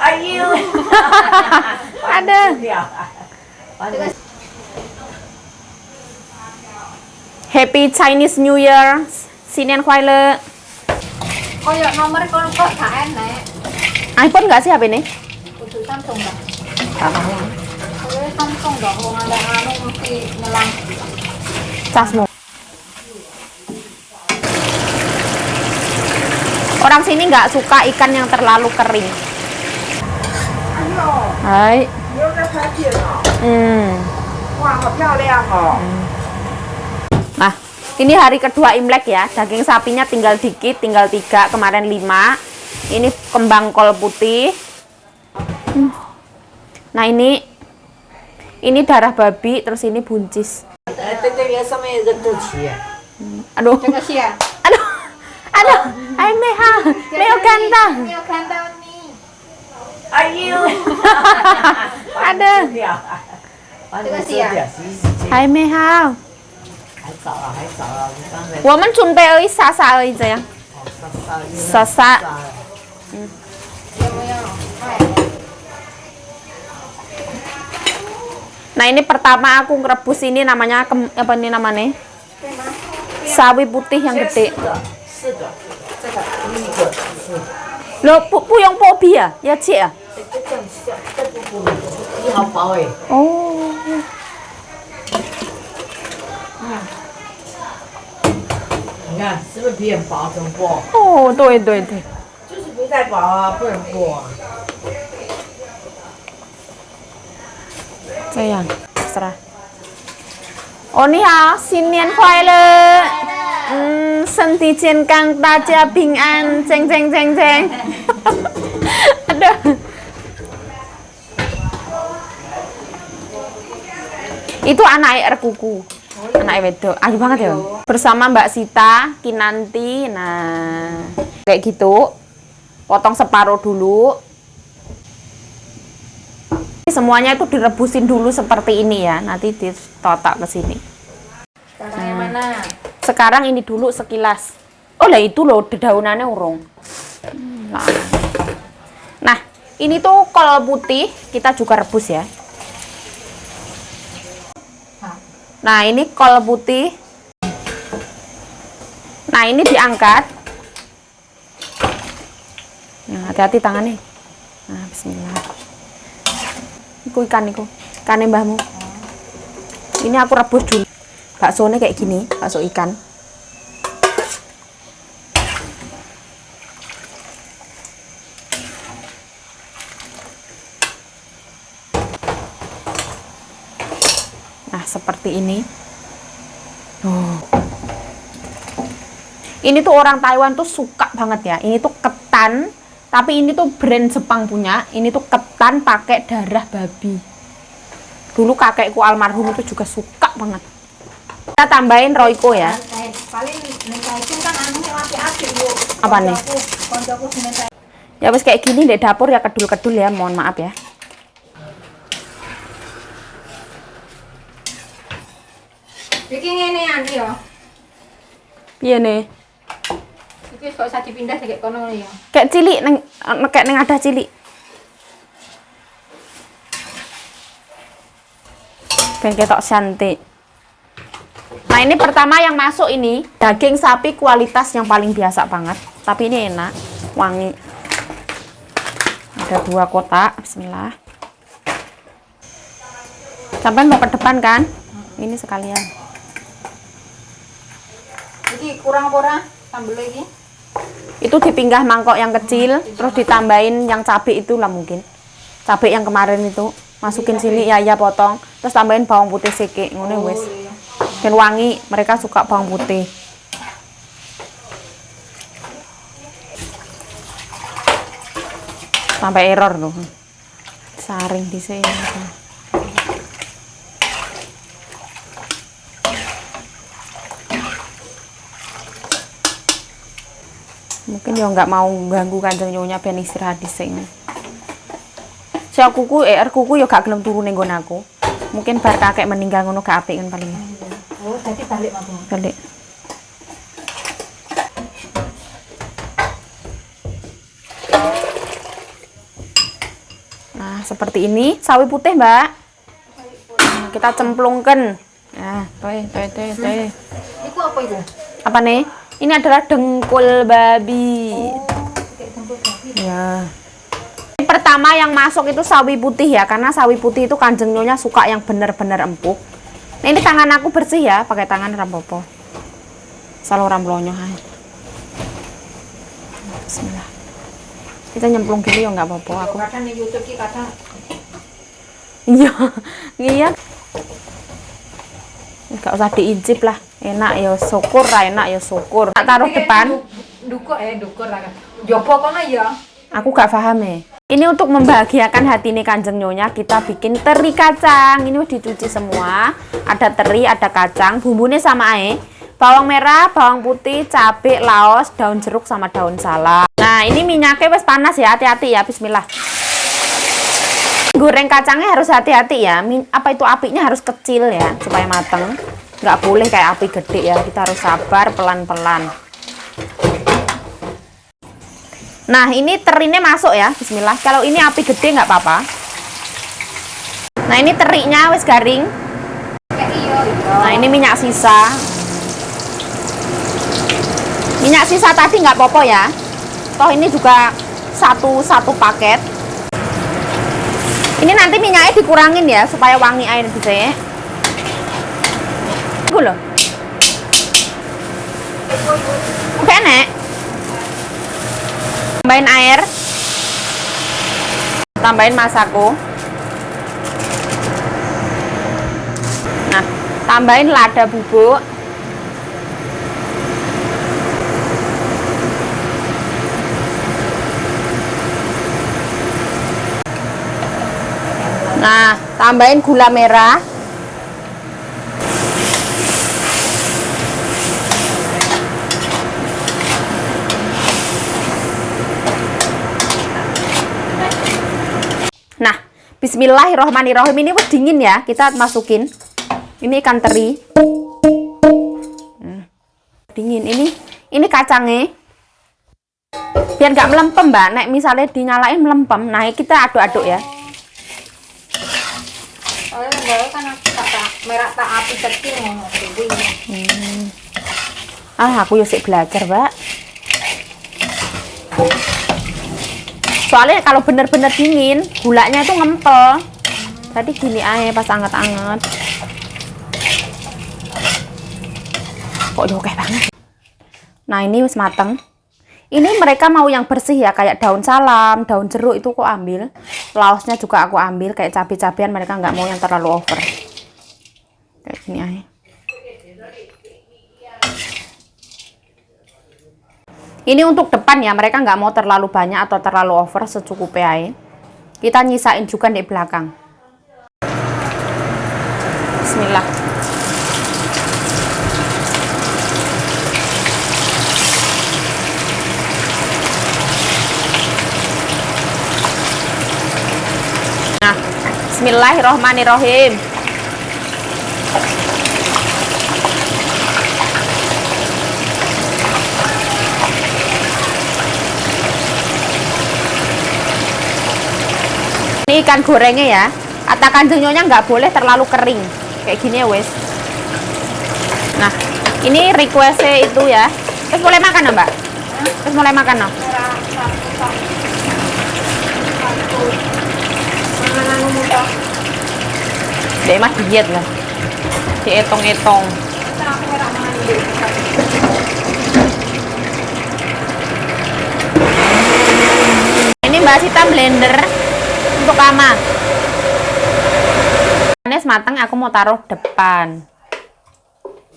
Ayo. Ada. Happy Chinese New Year. Sinian khoai le. Koyok nomor kok gak enak. iPhone nggak sih HP ini? Kudu Samsung dah. Tahu. Kalau Samsung dah, wong ada anu mesti nyelang. Casmu. Orang sini nggak suka ikan yang terlalu kering. Hai. Nah, ini hari kedua Imlek ya. Daging sapinya tinggal dikit, tinggal 3, kemarin 5. Ini kembang kol putih. Nah, ini darah babi, terus ini buncis. Aduh. Aduh. Aduh. Ay, meha. Meo ganda. Meo ganda nih. Ayo. Ada. 这个是啊。还没好。还早啊，还早啊，你刚才我们准备而已，撒撒而已，这样。撒撒。有没有？哎。 Nah, ini pertama aku ngerebus ini namanya apa ini namanya? Sawi putih yang gede. 四个，这个一个是， Loh, puyong pobi ya? Ya, Cik ya? 这不，你好薄哎。 Oh. 你看是不是皮很薄，怎么剥？ Oh, 对对对。 就是皮太薄啊，不能剥啊。 这样，serah. Oh, 你好，新年快乐。身体健康，大家平安，ceng ceng ceng ceng. Aduh. Itu anak air kuku. Anak wedok. Ayu banget ya. Bersama Mbak Sita, Kinanti. Nah, kayak gitu. Potong separuh dulu. Semuanya itu direbusin dulu seperti ini ya. Nanti ditotak ke sini. Sekarang yang mana? Sekarang ini dulu sekilas. Oh lah itu loh, dedaunannya urung. Nah, ini tuh kol putih kita juga rebus ya. Nah, ini kol putih. Nah, ini diangkat. Nah, hati-hati tangannya. Nah, bismillah. Iku ikan iku. Ikane mbahmu. Ini aku rebus dulu. Baksonya kayak gini, bakso ikan. Nah, seperti ini. Oh. Ini tuh orang Taiwan tuh suka banget ya. Ini tuh ketan, tapi ini tuh brand Jepang punya. Ini tuh ketan pakai darah babi. Dulu kakekku almarhum itu juga suka banget. Kita tambahin Royco ya. Paling itu kan anunya api-api Bu. Apa nih? Koncoku sementara. Ya wes kayak gini di dapur ya, kedul-kedul ya, mohon maaf ya. Bikin ini Andi ya. Piye nih? Iki kok usah dipindah kayak kono ya. Kayak cilik kayak neng ada cilik. Ben ketok cantik. Nah, ini pertama yang masuk ini daging sapi kualitas yang paling biasa banget, tapi ini enak, wangi. Ada 2 kotak, bismillah. Sampai mau ke depan kan? Ini sekalian. Jadi kurang-kurang sambel lagi. Itu dipinggah mangkok yang kecil, terus ditambahin yang cabai itu lah mungkin. Cabai yang kemarin itu, masukin sini ya potong, terus tambahin bawang putih sikik, ngono wis. Dan wangi, mereka suka bawang putih. Sampai error loh. Saring di sini. Mungkin ya nggak mau ganggu kanjeng nyonya ben istirahat di sini. Kuku kuku ya gak gelem turu ning nggon aku. Mungkin bar kakek meninggal ngono gak apik kan paling. Oh, jadi balik Mas. Balik. Nah, seperti ini sawi putih, Mbak. Nah, kita cemplungkan. Nah, toy. Iku apa itu? Apa nih? Ini adalah dengkul babi. Ya. Pertama yang masuk itu sawi putih ya, karena sawi putih itu Kanjeng Nyonya suka yang benar-benar empuk. Nah, ini tangan aku bersih ya, pakai tangan rampopo. Selalu ramblonyo hai. Bismillah. Kita nyemplung gini ya nggak apa-apa aku. Kadang di YouTube ki kadang Iya, iya. Nggak usah diicip lah. Enak ya syukur, enak ya syukur. Tak taruh depan. dukur lah. Jopo kono ya. Aku gak paham ya. Ini untuk membahagiakan hati nih Kanjeng Nyonya, kita bikin teri kacang. Ini udah dicuci semua. Ada teri, ada kacang. Bumbunya sama aja. Bawang merah, bawang putih, cabai, laos, daun jeruk sama daun salam. Nah, ini minyaknya wes panas ya. Hati-hati ya. Bismillah. Goreng kacangnya harus hati-hati ya. Apa itu apinya harus kecil ya supaya mateng. Nggak boleh kayak api gede ya. Kita harus sabar pelan-pelan. Nah, ini terinya masuk ya. Bismillah. Kalau ini api gede nggak apa-apa. Nah, ini terinya wis garing. Nah, ini minyak sisa. Minyak sisa tadi nggak apa-apa ya. Toh ini juga satu paket. Ini nanti minyaknya dikurangin ya supaya wangi air bisa. Gue loh. Oke, Nek. Tambahin air. Tambahin masako. Nah, tambahin lada bubuk. Nah, tambahin gula merah. Nah, bismillahirrohmanirrohim. Ini udah dingin ya, kita masukin. Ini ikan teri. Dingin. Ini kacangnya. Biar nggak melempem, Mbak. Nek misalnya dinyalain melempem. Nah, kita aduk-aduk ya. Soalnya kan merah tak api kecil ngono kuwi. Aku yo sik belajar, Mbak. Soalnya kalau bener-bener dingin, gulanya itu ngempel. Tadi gini aja pas anget-anget. Kok udah oke banget. Nah, ini wis mateng. Ini mereka mau yang bersih ya, kayak daun salam, daun jeruk itu kok ambil. Laosnya juga aku ambil, kayak cabai-cabian mereka nggak mau yang terlalu over. Kayak gini aja. Ini untuk depan ya, mereka nggak mau terlalu banyak atau terlalu over, secukupnya aja. Kita nyisain juga di belakang. Bismillah. Nah, bismillahirrohmanirrohim. Ini ikan gorengnya ya. Kata Kanjeng Nyonya nggak boleh terlalu kering. Kayak gini ya wes. Nah, ini requestnya itu ya. Terus mulai makan ya, Mbak? Terus mulai makan no? Dek mah diet lah. Dietong-etong. Ini Mbak Sita blender untuk Kama. Ini matang, aku mau taruh depan.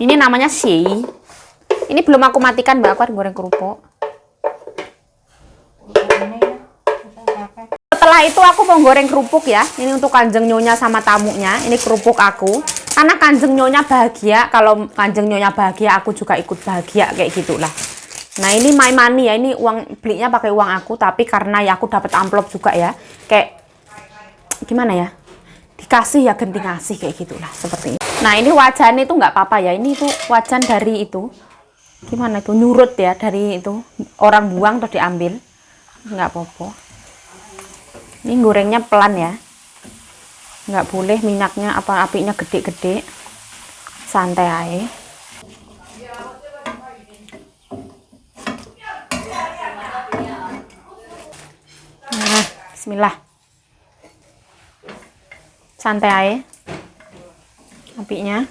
Ini namanya sei. Ini belum aku matikan, Mbak. Aku harus goreng kerupuk. Setelah itu aku mau goreng kerupuk ya. Ini untuk Kanjeng Nyonya sama tamunya. Ini kerupuk aku. Karena Kanjeng Nyonya bahagia. Kalau Kanjeng Nyonya bahagia, aku juga ikut bahagia kayak gitulah. Nah, ini my money ya. Ini uang belinya pakai uang aku. Tapi karena ya aku dapat amplop juga ya. Kayak gimana ya? Dikasih ya ganti ngasih kayak gitulah. Seperti ini. Nah, ini wajannya itu nggak apa-apa ya. Ini itu wajan dari itu. Gimana itu? Nyurut ya dari itu. Orang buang terus diambil. Nggak apa-apa. Ini gorengnya pelan ya. Nggak boleh minyaknya apinya gede-gede. Santai aja. Nah, bismillah. Santai aja. Apinya.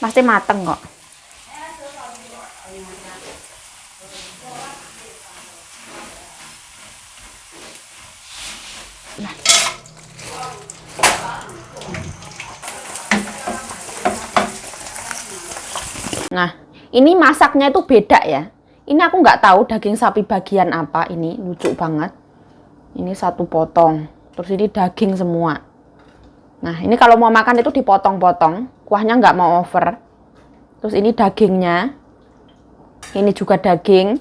Pasti mateng kok. Nah, ini masaknya itu beda ya. Ini aku nggak tahu daging sapi bagian apa ini, lucu banget. Ini satu potong, terus ini daging semua. Nah, ini kalau mau makan itu dipotong-potong, kuahnya nggak mau over. Terus ini dagingnya, ini juga daging,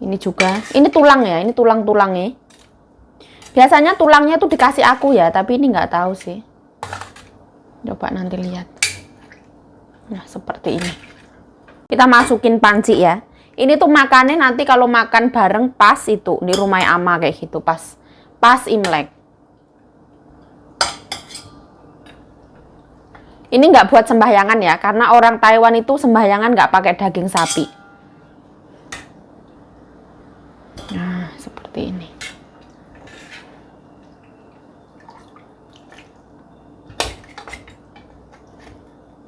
ini juga, ini tulang ya, ini tulang-tulangnya. Biasanya tulangnya tuh dikasih aku ya, tapi ini nggak tahu sih. Coba nanti lihat. Nah, seperti ini. Kita masukin panci ya. Ini tuh makannya nanti kalau makan bareng pas itu di rumah ama kayak gitu, pas Imlek. Ini nggak buat sembahyangan ya, karena orang Taiwan itu sembahyangan nggak pakai daging sapi. Nah, seperti ini.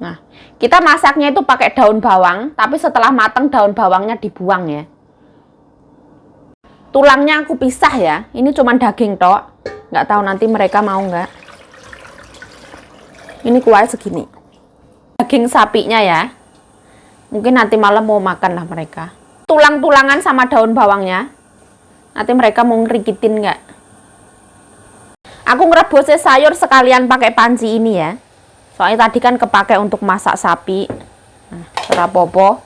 Nah, kita masaknya itu pakai daun bawang, tapi setelah matang daun bawangnya dibuang ya. Tulangnya aku pisah ya, ini cuman daging tok. Nggak tahu nanti mereka mau nggak. Ini kuahnya segini. Daging sapinya ya. Mungkin nanti malam mau makan lah mereka. Tulang-tulangan sama daun bawangnya. Nanti mereka mau ngerikitin nggak. Aku ngerebusnya sayur sekalian pakai panci ini ya. Soalnya tadi kan kepake untuk masak sapi. Nah, serapopo.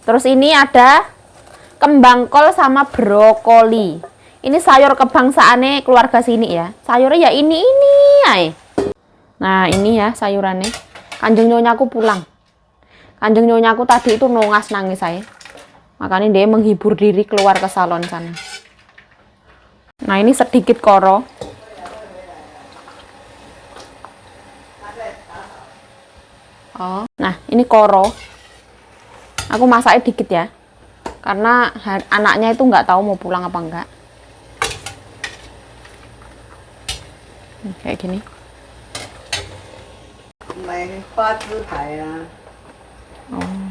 Terus ini ada kembang kol sama brokoli. Ini sayur kebangsaannya keluarga sini ya. Sayurnya ya ini ay. Nah, ini ya sayurannya. Kanjeng nyonyaku pulang. Kanjeng nyonyaku tadi itu nongas nangis saya. Makanya dia menghibur diri keluar ke salon sana. Nah, ini sedikit koro. Oh, nah ini koro. Aku masaknya dikit ya, karena anaknya itu nggak tahu mau pulang apa enggak. Kayak gini. Oh.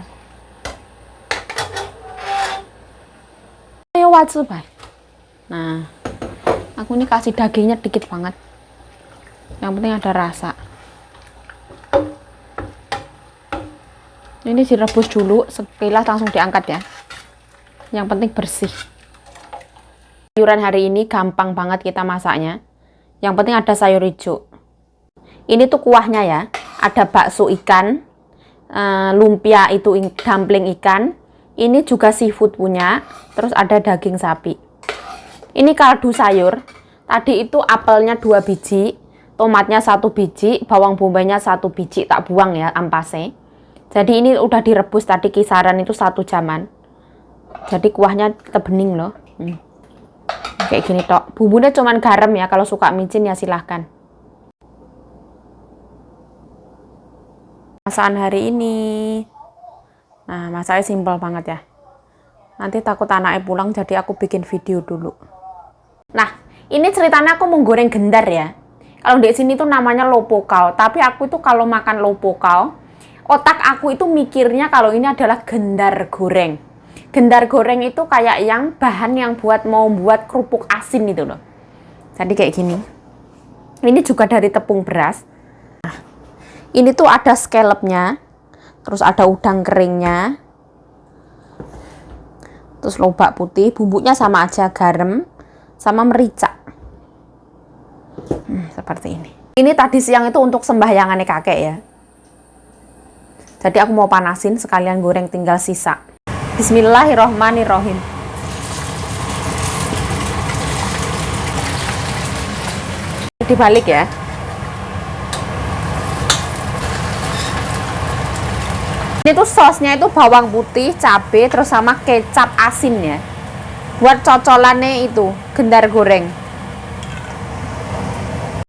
Ayo wazubai. Nah, aku ini kasih dagingnya dikit banget. Yang penting ada rasa. Ini direbus dulu, sekilas langsung diangkat ya. Yang penting bersih. Sayuran hari ini gampang banget kita masaknya. Yang penting ada sayur hijau. Ini tuh kuahnya ya. Ada bakso ikan, lumpia itu dumpling ikan. Ini juga seafood punya. Terus ada daging sapi. Ini kaldu sayur. Tadi itu apelnya 2 biji, tomatnya 1 biji, bawang bombaynya 1 biji. Tak buang ya ampasnya. Jadi ini udah direbus tadi kisaran itu 1 jaman. Jadi kuahnya tetap bening loh. Kayak gini tok. Bumbunya cuman garam ya. Kalau suka micin ya silahkan. Masakan hari ini. Nah, masaknya simpel banget ya. Nanti takut anaknya pulang jadi aku bikin video dulu. Nah, ini ceritanya aku mau goreng gendar ya. Kalau di sini tuh namanya lopokao. Tapi aku itu kalau makan lopokao, otak aku itu mikirnya kalau ini adalah gendar goreng. Gendar goreng itu kayak yang bahan yang mau buat kerupuk asin itu loh. Jadi kayak gini. Ini juga dari tepung beras. Nah, ini tuh ada scallopnya. Terus ada udang keringnya. Terus lobak putih. Bumbunya sama aja, garam sama merica. Seperti ini. Ini tadi siang itu untuk sembahyangannya kakek ya. Jadi aku mau panasin sekalian goreng tinggal sisa. Bismillahirrohmanirrohim. Dibalik ya. Ini tuh sosnya itu bawang putih, cabai, terus sama kecap asin ya. Buat cocolannya itu gendar goreng.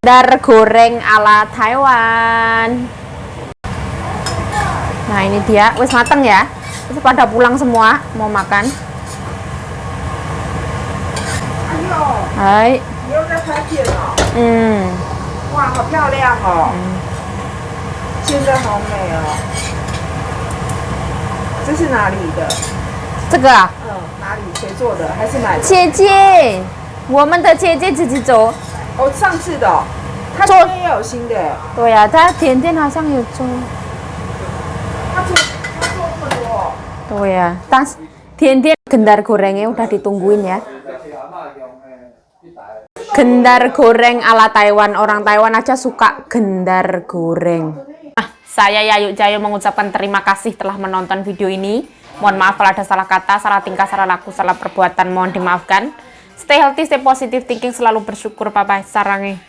Gendar goreng ala Taiwan. Nah ini dia, wis mateng ya. Itu pada pulang semua mau makan. 哎呦， Hai. 你又在拍片哦？ 哇，好漂亮哦！现在好美哦。这是哪里的？这个啊，哪里？谁做的？还是买的？姐姐，我们的姐姐自己做。哦，上次的、哦。他做今天也有新的耶。对呀、她甜甜好像有做。他做那么多、哦。 Tuh ya, tas Tian-Tian gendar gorengnya udah ditungguin ya. Gendar goreng ala Taiwan, orang Taiwan aja suka gendar goreng. Nah, saya Yayu Cayo mengucapkan terima kasih telah menonton video ini. Mohon maaf kalau ada salah kata, salah tingkah, salah laku, salah perbuatan, mohon dimaafkan. Stay healthy, stay positive thinking, selalu bersyukur, bye-bye, sarangnya.